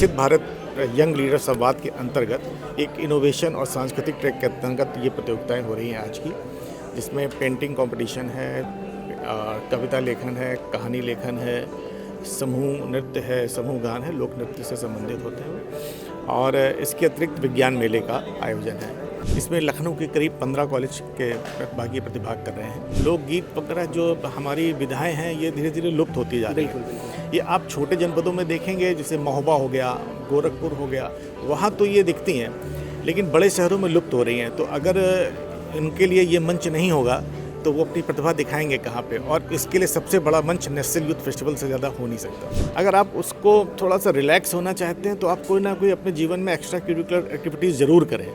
विकसित Bharat young leader संवाद के अंतर्गत एक इनोवेशन और सांस्कृतिक ट्रैक के अंतर्गत ये प्रतियोगिताएं हो रही हैं आज की, जिसमें पेंटिंग कंपटीशन है, कविता लेखन है, कहानी लेखन है, समूह नृत्य है, समूह गान है, लोक नृत्य से संबंधित होते हैं और इसके अतिरिक्त विज्ञान मेले का आयोजन है। इसमें लखनऊ के करीब 15 कॉलेज के प्रतिभागी प्रतिभाग कर रहे हैं। लोकगीत वगैरह जो हमारी विधाएं हैं ये धीरे धीरे लुप्त होती जा रही है। ये आप छोटे जनपदों में देखेंगे, जैसे महोबा हो गया, गोरखपुर हो गया, वहाँ तो ये दिखती हैं, लेकिन बड़े शहरों में लुप्त हो रही हैं। तो अगर इनके लिए ये मंच नहीं होगा तो वो अपनी प्रतिभा दिखाएंगे कहाँ पे, और इसके लिए सबसे बड़ा मंच नेशनल यूथ फेस्टिवल से ज़्यादा हो नहीं सकता। अगर आप उसको थोड़ा सा रिलैक्स होना चाहते हैं तो आप कोई ना कोई अपने जीवन में एक्स्ट्रा करिकुलर एक्टिविटीज़ ज़रूर करें।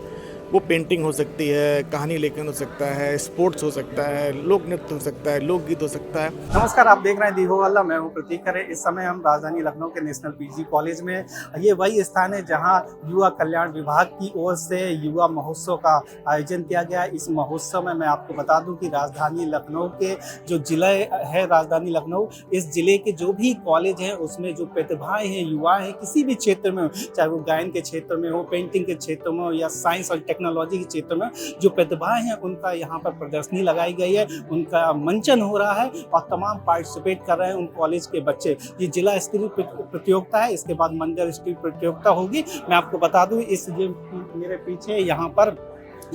वो पेंटिंग हो सकती है, कहानी लेखन हो सकता है, स्पोर्ट्स हो सकता है, लोक नृत्य हो सकता है, लोकगीत हो सकता है। नमस्कार, आप देख रहे हैं दीहो वाला, मैं हूं प्रतीक खरे। इस समय हम राजधानी लखनऊ के नेशनल पीजी कॉलेज में, ये वही स्थान है जहां युवा कल्याण विभाग की ओर से युवा महोत्सव का आयोजन किया गया। इस महोत्सव में मैं आपको बता दूं कि राजधानी लखनऊ के जो जिला है राजधानी लखनऊ, इस जिले के जो भी कॉलेज हैं उसमें जो प्रतिभाएं हैं, युवा हैं, किसी भी क्षेत्र में हो, चाहे वो गायन के क्षेत्र में हो, पेंटिंग के क्षेत्र में हो या साइंस और टेक्नोलॉजी के क्षेत्र में जो प्रतिभाएं हैं, उनका यहाँ पर प्रदर्शनी लगाई गई है, उनका मंचन हो रहा है और तमाम पार्टिसिपेट कर रहे हैं उन कॉलेज के बच्चे। ये जिला स्तरीय प्रतियोगिता है, इसके बाद मंडल स्तरीय प्रतियोगिता होगी। मैं आपको बता दूं, इस मेरे पीछे यहाँ पर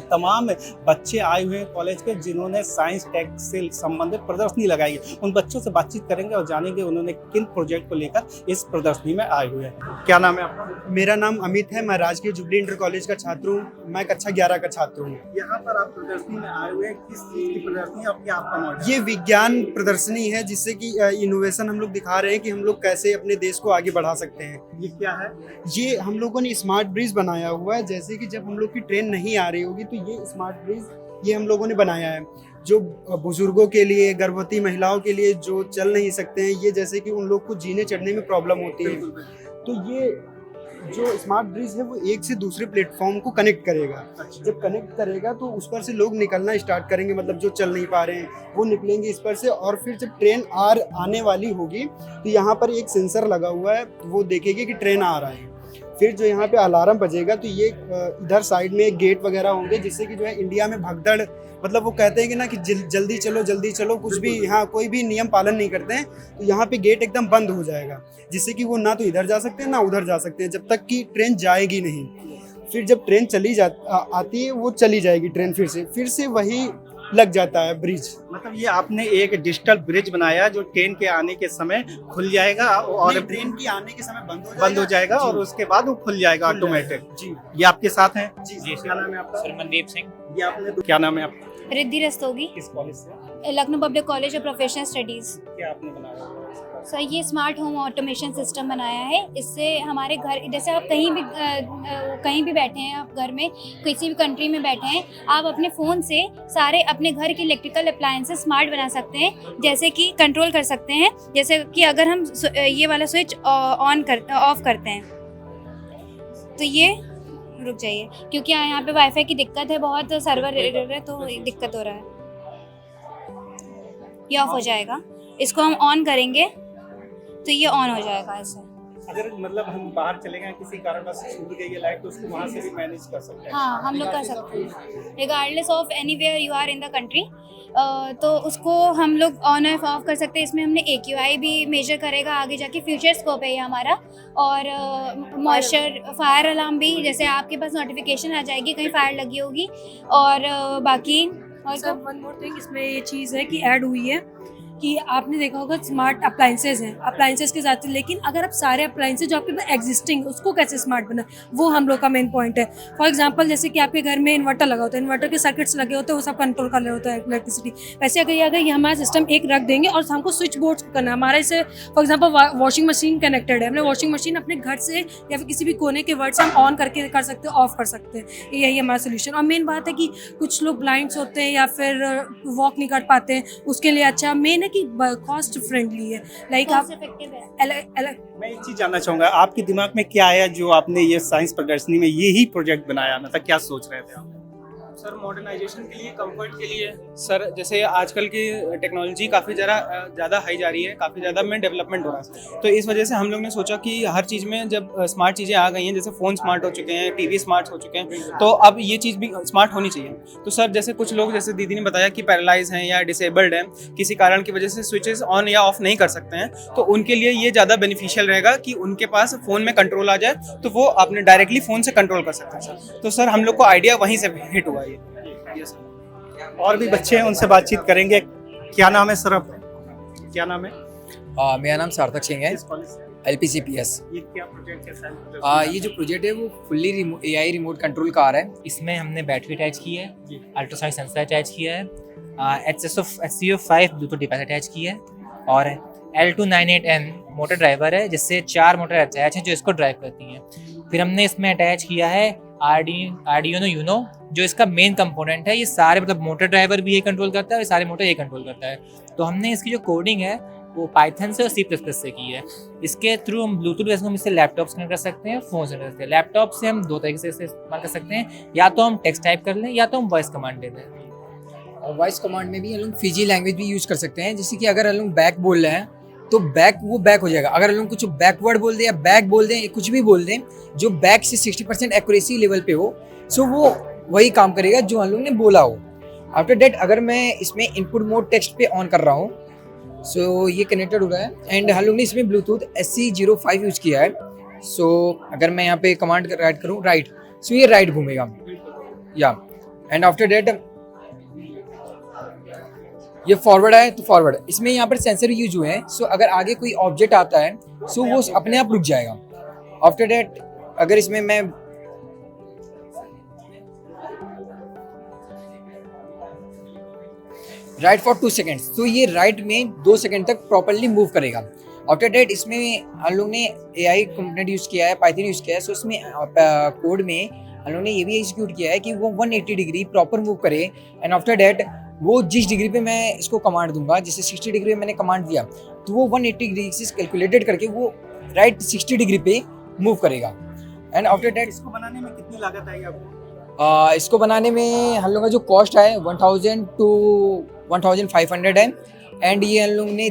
तमाम बच्चे आए हुए हैं कॉलेज के, जिन्होंने साइंस टेक से संबंधित प्रदर्शनी लगाई है। उन बच्चों से बातचीत करेंगे और जानेंगे उन्होंने किन प्रोजेक्ट को लेकर इस प्रदर्शनी में आए हुए हैं। क्या नाम है आपका? मेरा नाम अमित है। मैं राजकीय जुबली इंटर कॉलेज का छात्र हूँ। मैं कक्षा 11 का छात्र हूँ। यहाँ पर आप प्रदर्शनी में आए हुए हैं, किस चीज की प्रदर्शनी और क्या आपका मॉडल? ये विज्ञान प्रदर्शनी है, जिससे कि इनोवेशन हम लोग दिखा रहे हैं कि हम लोग कैसे अपने देश को आगे बढ़ा सकते हैं। ये क्या है? ये हम लोगों ने स्मार्ट ब्रिज बनाया हुआ है। जैसे कि जब हम लोग की ट्रेन नहीं आ रही होगी तो ये स्मार्ट ब्रिज ये हम लोगों ने बनाया है, जो बुजुर्गों के लिए, गर्भवती महिलाओं के लिए जो चल नहीं सकते हैं, ये जैसे कि उन लोग को जीने चढ़ने में प्रॉब्लम होती है, तो ये जो स्मार्ट ब्रिज है वो एक से दूसरे प्लेटफॉर्म को कनेक्ट करेगा। जब कनेक्ट करेगा तो उस पर से लोग निकलना स्टार्ट करेंगे, मतलब जो चल नहीं पा रहे हैं वो निकलेंगे इस पर से। और फिर जब ट्रेन आने वाली होगी तो यहाँ पर एक सेंसर लगा हुआ है, वो देखेगी कि ट्रेन आ रहा है। फिर जो यहाँ पे अलार्म बजेगा तो ये इधर साइड में गेट वगैरह होंगे, जिससे कि जो है इंडिया में भगदड़, मतलब वो कहते हैं कि ना कि जल्दी चलो, कुछ भी यहाँ कोई भी नियम पालन नहीं करते हैं, तो यहाँ पे गेट एकदम बंद हो जाएगा, जिससे कि वो ना तो इधर जा सकते हैं ना उधर जा सकते हैं, जब तक कि ट्रेन जाएगी नहीं। फिर जब ट्रेन आती है वो चली जाएगी ट्रेन, फिर से वही लग जाता है ब्रिज। मतलब ये आपने एक डिजिटल ब्रिज बनाया जो ट्रेन के आने के समय खुल जाएगा और ट्रेन की आने के समय बंद हो जाएगा और उसके बाद वो खुल जाएगा ऑटोमेटिक। जी, ये आपके साथ हैं? जी क्या नाम है आपका? सरमनदीप सिंह। ये आपने क्या नाम है आपका? रिद्धि रस्तोगी, किस कॉलेज से? Lucknow public college of professional studies. क्या आपने बनाया? सर ये स्मार्ट होम ऑटोमेशन सिस्टम बनाया है। इससे हमारे घर, जैसे आप कहीं भी बैठे हैं, आप घर में किसी भी कंट्री में बैठे हैं, आप अपने फ़ोन से सारे अपने घर के इलेक्ट्रिकल अप्लायंसेस स्मार्ट बना सकते हैं। जैसे कि कंट्रोल कर सकते हैं, जैसे कि अगर हम ये वाला स्विच ऑफ करते हैं तो ये रुक जाइए, क्योंकि यहाँ पे वाईफाई की दिक्कत है, बहुत सर्वर एरर है तो दिक्कत हो रहा है। ये ऑफ हो जाएगा, इसको हम ऑन करेंगे तो ये ऑन हो जाएगा ऐसे। अगर मतलब हम बाहर चले गए, किसी कारणवश छूट गई है लाइट, तो उसको वहाँ से भी मैनेज कर सकते हैं। हाँ, हम लोग कर सकते हैं, regardless of anywhere you are in the country. तो उसको हम लोग ऑन ऑफ कर सकते हैं। इसमें हमने AQI भी मेजर करेगा आगे जाके, फ्यूचर स्कोप है ये हमारा। और मॉइस्चर, फायर अलार्म भी, जैसे आपके पास नोटिफिकेशन आ जाएगी कहीं फायर लगी होगी। और बाकी और सब वन मोर थिंग इसमें ये चीज़ है कि ऐड हुई है कि आपने देखा होगा स्मार्ट अप्लाइंसेज हैं, अप्लाइंसेज के साथ, लेकिन अगर आप सारे अप्लाइंसेज जो आपके पास एग्जिस्टिंग, उसको कैसे स्मार्ट बना, वो हम लोग का मेन पॉइंट है। फॉर एग्जांपल, जैसे कि आपके घर में इन्वर्टर लगा होता है, इन्वर्टर के सर्किट्स लगे होते हैं, वो सब कंट्रोल कर रहे होते हैं इलेक्ट्रिसिटी। वैसे अगर ये हमारा सिस्टम एक रख देंगे और हमको स्विच बोर्ड्स करना, हमारा इसे for example washing machine connected है, हमने वॉशिंग मशीन अपने घर से या फिर किसी भी कोने के वर्ड से हम ऑन करके कर सकते हैं, ऑफ कर सकते हैं। यही हमारा सोल्यूशन। और मेन बात है कि कुछ लोग ब्लाइंड्स होते हैं या फिर वॉक नहीं कर पाते हैं, उसके लिए अच्छा मेन है कि कॉस्ट फ्रेंडली है, लाइक आप मैं एक चीज जानना चाहूंगा, आपके दिमाग में क्या आया जो आपने ये साइंस प्रदर्शनी में यही प्रोजेक्ट बनाया, मतलब क्या सोच रहे थे आप? सर मॉडर्नाइजेशन के लिए, कंफर्ट के लिए सर, जैसे आजकल की टेक्नोलॉजी काफ़ी ज़्यादा हाई जा रही है, काफ़ी ज़्यादा में डेवलपमेंट हो रहा है, तो इस वजह से हम लोग ने सोचा कि हर चीज़ में जब स्मार्ट चीज़ें आ गई हैं, जैसे फ़ोन स्मार्ट हो चुके हैं, टीवी स्मार्ट हो चुके हैं, तो अब ये चीज़ भी स्मार्ट होनी चाहिए। तो सर जैसे कुछ लोग, जैसे दीदी ने बताया कि पैरालाइज हैं या डिसेबल्ड हैं, किसी कारण की वजह से स्विचेस ऑन या ऑफ नहीं कर सकते हैं, तो उनके लिए ये ज़्यादा बेनिफिशियल रहेगा कि उनके पास फ़ोन में कंट्रोल आ जाए, तो वो अपने डायरेक्टली फ़ोन से कंट्रोल कर सकते हैं सर। तो सर हम लोग को आइडिया वहीं से हिट हुआ ये। Yes sir. और भी बच्चे हैं, उनसे बातचीत करेंगे। क्या नाम है सर आपका? क्या नाम है? मेरा नाम सार्थक सिंह है, किस कॉलेज से? LPCPS। ये क्या प्रोजेक्ट है? ये जो प्रोजेक्ट है वो fully AI remote control car है। इसमें हमने बैटरी अटैच की है, अल्ट्रासोनिक सेंसर अटैच किया है, HCO5 ब्लूटूथ डिवाइस अटैच की है और L298N मोटर ड्राइवर है, जिससे 4 मोटर अटैच हैं जो इसको ड्राइव करती हैं। फिर हमने इसमें अटैच किया है आर्डिनो यूनो, जो इसका मेन कंपोनेंट है। ये सारे मतलब मोटर ड्राइवर भी ये कंट्रोल करता है और सारे मोटर ये कंट्रोल करता है। तो हमने इसकी जो कोडिंग है वो पाइथन से और C++ से की है। इसके थ्रू हम ब्लूटूथ जैसे हम इससे लैपटॉप से कनेक्ट कर सकते हैं, फ़ोन से कनेक्ट कर सकते हैं। लैपटॉप से हम 2 तरीके से इसे इस्तेमाल कर सकते हैं, या तो हम टेक्स्ट टाइप कर लें या तो हम वॉइस कमांड दे दें। और वॉइस कमांड में भी हम लोग फिजी लैंग्वेज भी यूज़ कर सकते हैं, जैसे कि अगर हम लोग बैक बोल रहे हैं तो बैक वो बैक हो जाएगा। अगर हम लोग कुछ बैकवर्ड बोल दें या बैक बोल दें, कुछ भी बोल दें जो बैक से 60% एक्यूरेसी लेवल पे हो, सो वो वही काम करेगा जो हम लोग ने बोला हो। आफ्टर डेट अगर मैं इसमें इनपुट मोड टेक्स्ट पे ऑन कर रहा हूँ, सो ये कनेक्टेड हो रहा है एंड हम लोग ने इसमें ब्लूटूथ SC05 यूज़ किया है। सो अगर मैं यहाँ पे कमांड राइट करूँ राइट, सो ये राइट घूमेगा या एंड आफ्टर डेट ये फॉरवर्ड है तो फॉरवर्ड। इसमें यहाँ पर सेंसर यूज हुए हैं, सो अगर आगे कोई ऑब्जेक्ट आता है सो वो अपने आप रुक जाएगा। आफ्टर डेट अगर इसमें मैं राइट फॉर 2 सेकेंड्स, तो ये राइट में 2 सेकेंड तक प्रॉपरली मूव करेगा। आफ्टर डेट इसमें हम लोग ने AI कंपोनेंट यूज़ किया है, पाइथन यूज़ किया है। सो इसमें कोड में हम लोग ने ये भी एग्जीक्यूट किया है कि वो 180 डिग्री प्रॉपर मूव करे एंड आफ्टर डेट वो जिस डिग्री पे मैं इसको कमांड दूंगा, जैसे 60 डिग्री में मैंने कमांड दिया तो वो 180 डिग्री से कैलकुलेटेड करके वो राइट 60 डिग्री पे मूव करेगा। एंड आफ्टर डेट इसको बनाने में कितनी लागत आई आपको? इसको बनाने में हम लोग का जो कॉस्ट है 1000 to 1500 है एंड ये हम लोग ने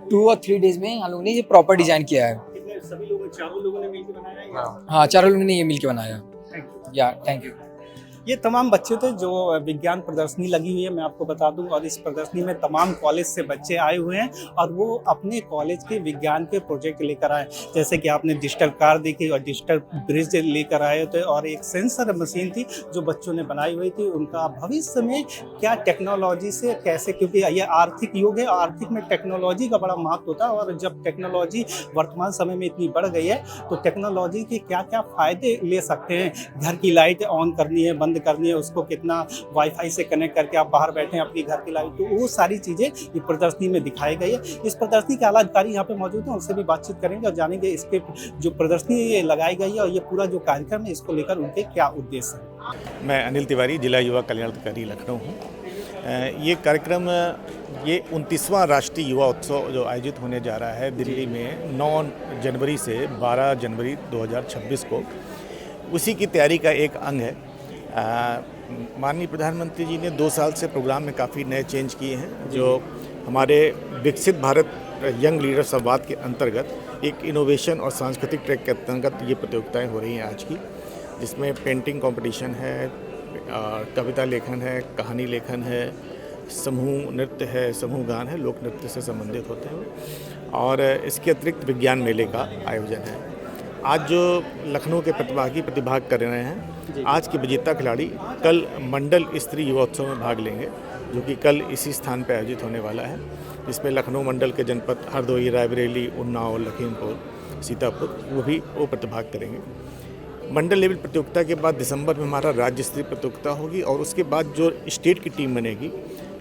2 और 3 डेज में हम लोग ने ये प्रॉपर डिजाइन किया है। कितने सभी लोग, चारों लोगों ने मिलकर बनाया है? हाँ, चारों लोगों ने ये मिलकर बनाया। या थैंक यू। ये तमाम बच्चे थे जो विज्ञान प्रदर्शनी लगी हुई है, मैं आपको बता दूं, और इस प्रदर्शनी में तमाम कॉलेज से बच्चे आए हुए हैं और वो अपने कॉलेज के विज्ञान के प्रोजेक्ट लेकर आए। जैसे कि आपने डिजिटल कार देखी और डिजिटल ब्रिज लेकर आए थे और एक सेंसर मशीन थी जो बच्चों ने बनाई हुई थी। उनका भविष्य में क्या टेक्नोलॉजी से कैसे, क्योंकि ये आर्थिक युग है, आर्थिक में टेक्नोलॉजी का बड़ा महत्व होता है और जब टेक्नोलॉजी वर्तमान समय में इतनी बढ़ गई है तो टेक्नोलॉजी के क्या क्या फ़ायदे ले सकते हैं। घर की लाइट ऑन करनी है, बंद करनी है, उसको कितना वाईफाई से कनेक्ट करके आप बाहर बैठे हैं अपनी घर की लाइट, तो वो सारी चीज़ें ये प्रदर्शनी में दिखाई गई है। इस प्रदर्शनी के आला अधिकारी यहाँ पे मौजूद हैं, उनसे भी बातचीत करेंगे और जानेंगे इसके जो प्रदर्शनी लगाई गई है और ये पूरा जो कार्यक्रम है इसको लेकर उनके क्या उद्देश्य है। मैं अनिल तिवारी, जिला युवा कल्याण अधिकारी लखनऊ हूँ। ये कार्यक्रम ये 29वां राष्ट्रीय युवा उत्सव जो आयोजित होने जा रहा है दिल्ली में 9 जनवरी से 12 जनवरी 2026 को, उसी की तैयारी का एक अंग है। माननीय प्रधानमंत्री जी ने 2 साल से प्रोग्राम में काफ़ी नए चेंज किए हैं, जो हमारे विकसित भारत यंग लीडर संवाद के अंतर्गत एक इनोवेशन और सांस्कृतिक ट्रैक के अंतर्गत ये प्रतियोगिताएं हो रही हैं आज की, जिसमें पेंटिंग कंपटीशन है, कविता लेखन है, कहानी लेखन है, समूह नृत्य है, समूह गान है, लोक नृत्य से संबंधित होते हैं और इसके अतिरिक्त विज्ञान मेले का आयोजन है। आज जो लखनऊ के प्रतिभागी प्रतिभाग कर रहे हैं, आज के विजेता खिलाड़ी कल मंडल स्तरीय युवा उत्सव में भाग लेंगे, जो कि कल इसी स्थान पर आयोजित होने वाला है, जिसमें लखनऊ मंडल के जनपद हरदोई, रायबरेली, उन्नाव, लखीमपुर, सीतापुर वो प्रतिभाग करेंगे। मंडल लेवल प्रतियोगिता के बाद दिसंबर में हमारा राज्य स्तरीय प्रतियोगिता होगी और उसके बाद जो स्टेट की टीम बनेगी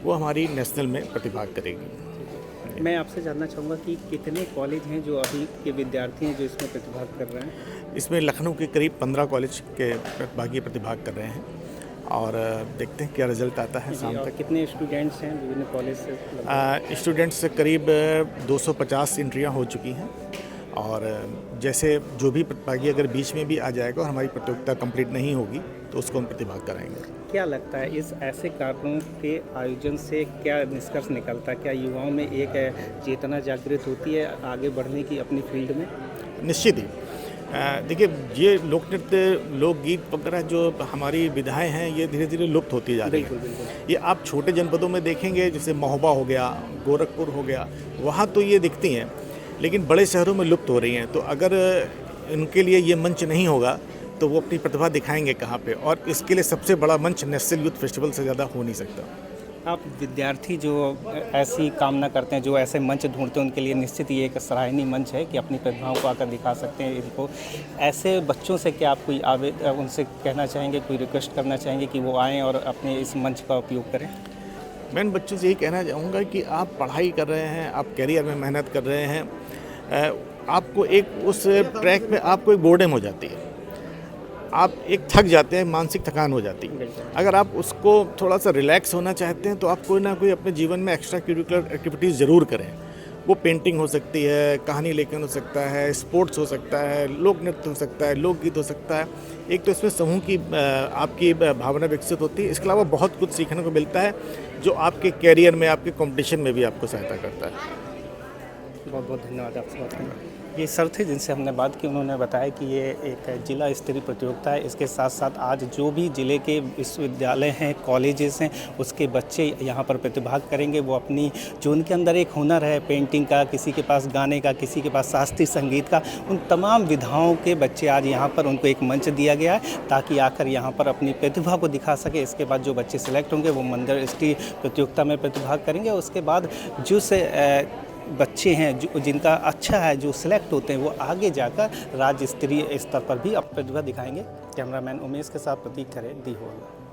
वो हमारी नेशनल में प्रतिभाग करेगी। मैं आपसे जानना चाहूँगा कि कितने कॉलेज हैं जो अभी के विद्यार्थी हैं जो इसमें प्रतिभाग कर रहे हैं? इसमें लखनऊ के करीब 15 कॉलेज के प्रतिभागी प्रतिभाग कर रहे हैं और देखते हैं क्या रिजल्ट आता है शाम तक। कितने स्टूडेंट्स हैं विभिन्न कॉलेज से? स्टूडेंट्स से करीब 250 एंट्रियाँ हो चुकी हैं और जैसे जो भी प्रतिभागी अगर बीच में भी आ जाएगा और हमारी प्रतियोगिता कंप्लीट नहीं होगी तो उसको हम प्रतिभाग कराएंगे। क्या लगता है इस ऐसे कार्यक्रमों के आयोजन से क्या निष्कर्ष निकलता है? क्या युवाओं में एक चेतना जागृत होती है आगे बढ़ने की अपनी फील्ड में? निश्चित ही देखिए, ये लोक नृत्य, लोकगीत वगैरह जो हमारी विधाएं हैं, ये धीरे धीरे लुप्त होती जा रही हैं। ये आप छोटे जनपदों में देखेंगे, जैसे महोबा हो गया, गोरखपुर हो गया, वहाँ तो ये दिखती हैं, लेकिन बड़े शहरों में लुप्त हो रही हैं। तो अगर इनके लिए ये मंच नहीं होगा तो वो अपनी प्रतिभा दिखाएंगे कहाँ पे? और इसके लिए सबसे बड़ा मंच नेशनल यूथ फेस्टिवल से ज़्यादा हो नहीं सकता। आप विद्यार्थी जो ऐसी कामना करते हैं, जो ऐसे मंच ढूंढते हैं, उनके लिए निश्चित ये एक सराहनीय मंच है कि अपनी प्रतिभाओं को आकर दिखा सकते हैं इनको। ऐसे बच्चों से क्या आप कोई उनसे कहना चाहेंगे, कोई रिक्वेस्ट करना चाहेंगे कि वो आएँ और अपने इस मंच का उपयोग करें? मैं इन बच्चों से यही कहना चाहूँगा कि आप पढ़ाई कर रहे हैं, आप कैरियर में मेहनत कर रहे हैं, आपको एक उस ट्रैक पे आपको एक बोर्डम हो जाती है, आप एक थक जाते हैं, मानसिक थकान हो जाती है। अगर आप उसको थोड़ा सा रिलैक्स होना चाहते हैं तो आप कोई ना कोई अपने जीवन में एक्स्ट्रा करिकुलर एक्टिविटीज़ ज़रूर करें। वो पेंटिंग हो सकती है, कहानी लेखन हो सकता है, स्पोर्ट्स हो सकता है, लोक नृत्य हो सकता है, लोकगीत हो सकता है। एक तो इसमें समूह की आपकी भावना विकसित होती है। इसके अलावा बहुत कुछ सीखने को मिलता है जो आपके कैरियर में, आपके कंपटीशन में भी आपको सहायता करता है। बहुत बहुत धन्यवाद आपसे बात करने। ये सर थे जिनसे हमने बात की, उन्होंने बताया कि ये एक जिला स्तरीय प्रतियोगिता है। इसके साथ साथ आज जो भी जिले के विश्वविद्यालय हैं, कॉलेजेस हैं, उसके बच्चे यहाँ पर प्रतिभाग करेंगे। वो अपनी जो उनके अंदर एक हुनर है पेंटिंग का, किसी के पास गाने का, किसी के पास शास्त्रीय संगीत का, उन तमाम विधाओं के बच्चे आज यहाँ पर उनको एक मंच दिया गया है ताकि आकर यहाँ पर अपनी प्रतिभा को दिखा सके। इसके बाद जो बच्चे सिलेक्ट होंगे वो मंडल स्तरीय प्रतियोगिता में प्रतिभाग करेंगे। उसके बाद जो से बच्चे हैं जो जिनका अच्छा है, जो सिलेक्ट होते हैं, वो आगे जाकर राज्य स्तरीय स्तर पर भी अपनी प्रतिभा दिखाएंगे। कैमरामैन उमेश के साथ प्रतीक खरे, दी होगा।